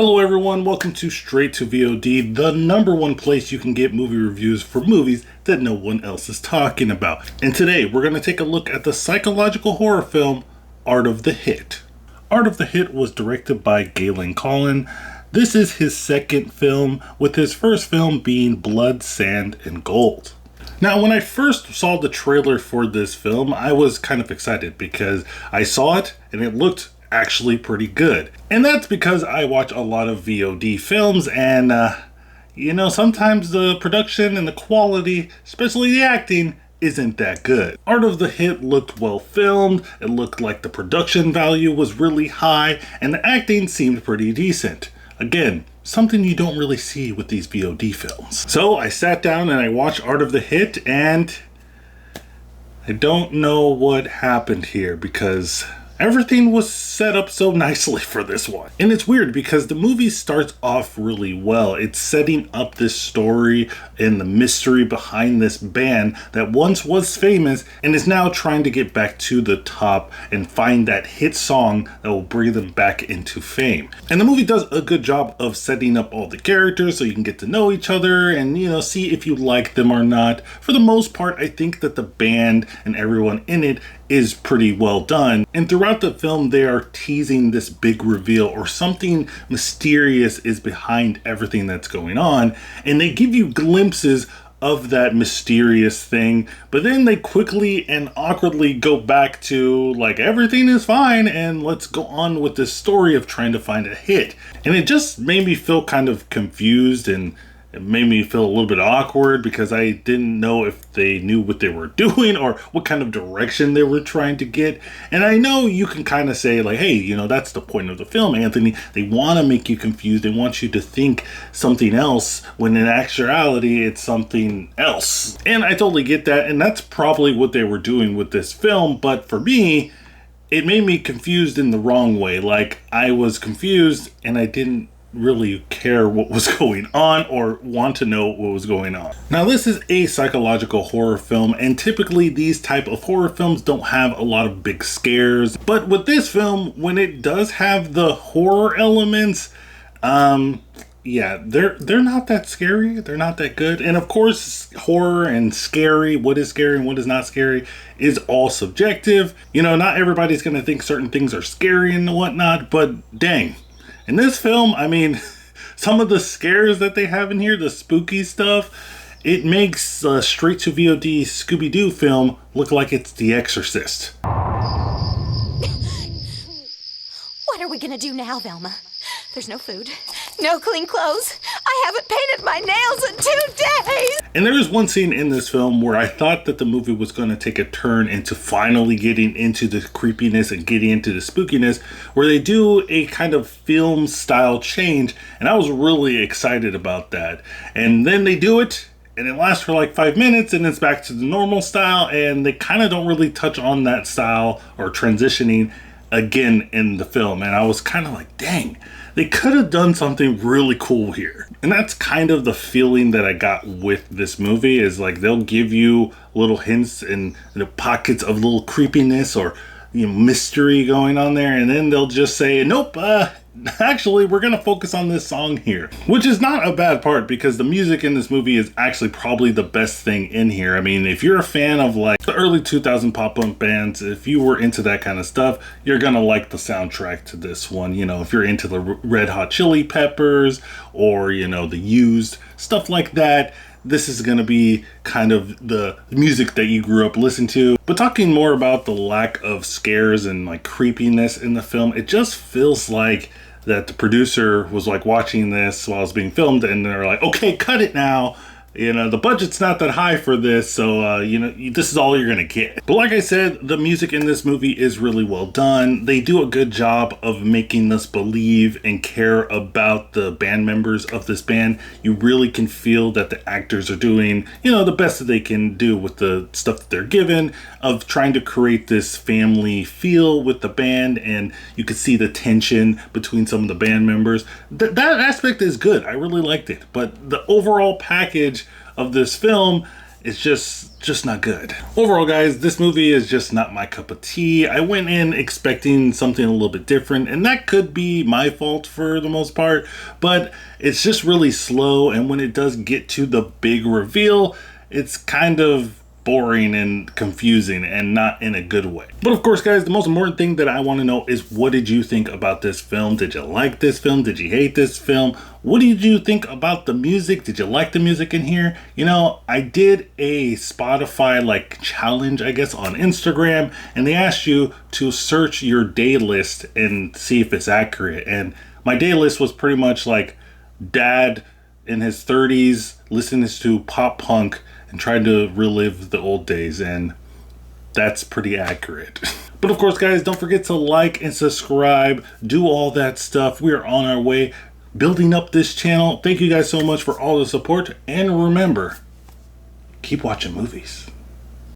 Hello everyone, welcome to Straight to VOD, the number one place you can get movie reviews for movies that no one else is talking about. And today we're going to take a look at the psychological horror film, Art of the Hit. Art of the Hit was directed by Galen Collin. This is his second film, with his first film being Blood, Sand, and Gold. Now, when I first saw the trailer for this film, I was kind of excited because I saw it and it looked actually pretty good. And that's because I watch a lot of VOD films and, sometimes the production and the quality, especially the acting, isn't that good. Art of the Hit looked well filmed, it looked like the production value was really high, and the acting seemed pretty decent. Again, something you don't really see with these VOD films. So I sat down and I watched Art of the Hit, and I don't know what happened here because everything was set up so nicely for this one. And it's weird because the movie starts off really well. It's setting up this story and the mystery behind this band that once was famous and is now trying to get back to the top and find that hit song that will bring them back into fame. And the movie does a good job of setting up all the characters so you can get to know each other and, see if you like them or not. For the most part, I think that the band and everyone in it is pretty well done. And throughout the film, they are teasing this big reveal or something mysterious is behind everything that's going on. And they give you glimpses of that mysterious thing, but then they quickly and awkwardly go back to like, everything is fine and let's go on with this story of trying to find a hit. And it just made me feel kind of confused, and it made me feel a little bit awkward because I didn't know if they knew what they were doing or what kind of direction they were trying to get. And I know you can kind of say like, hey, that's the point of the film, Anthony. They want to make you confused. They want you to think something else when in actuality it's something else. And I totally get that. And that's probably what they were doing with this film. But for me, it made me confused in the wrong way. Like, I was confused and I didn't really care what was going on or want to know what was going on. Now, this is a psychological horror film, and typically these type of horror films don't have a lot of big scares. But with this film, when it does have the horror elements, they're not that scary. They're not that good. And of course, horror and scary, what is scary and what is not scary, is all subjective. Not everybody's going to think certain things are scary and whatnot, but dang. In this film, some of the scares that they have in here, the spooky stuff, it makes a straight-to-VOD Scooby-Doo film look like it's The Exorcist. What are we gonna do now, Velma? There's no food, no clean clothes. I haven't painted my nails in 2 days. And there is one scene in this film where I thought that the movie was going to take a turn into finally getting into the creepiness and getting into the spookiness, where they do a kind of film style change. And I was really excited about that. And then they do it, and it lasts for like 5 minutes, and it's back to the normal style. And they kind of don't really touch on that style or transitioning again in the film. And I was kind of like, dang, they could have done something really cool here. And that's kind of the feeling that I got with this movie, is like they'll give you little hints and pockets of little creepiness or mystery going on there, and then they'll just say, nope, actually we're gonna focus on this song here, which is not a bad part because the music in this movie is actually probably the best thing in here. If you're a fan of like the early 2000 pop-punk bands, if you were into that kind of stuff, you're gonna like the soundtrack to this one. If you're into the Red Hot Chili Peppers or the Used, stuff like that, this is going to be kind of the music that you grew up listening to. But talking more about the lack of scares and like creepiness in the film, it just feels like that the producer was like watching this while it's being filmed, and they're like, okay, cut it now. The budget's not that high for this, so, this is all you're gonna get. But like I said, the music in this movie is really well done. They do a good job of making us believe and care about the band members of this band. You really can feel that the actors are doing, the best that they can do with the stuff that they're given, of trying to create this family feel with the band, and you can see the tension between some of the band members. That aspect is good. I really liked it. But the overall package of this film it's just not good. Overall, guys, this movie is just not my cup of tea. I went in expecting something a little bit different, and that could be my fault for the most part, but it's just really slow, and when it does get to the big reveal, it's kind of boring and confusing, and not in a good way. But of course, guys, the most important thing that I want to know is, what did you think about this film? Did you like this film? Did you hate this film? What did you think about the music? Did you like the music in here? You know, I did a Spotify like challenge, I guess, on Instagram, and they asked you to search your day list and see if it's accurate. And my day list was pretty much like dad in his 30s listening to pop punk and trying to relive the old days, and that's pretty accurate. But of course, guys, don't forget to like and subscribe, do all that stuff. We are on our way building up this channel. Thank you guys so much for all the support, and remember, keep watching movies.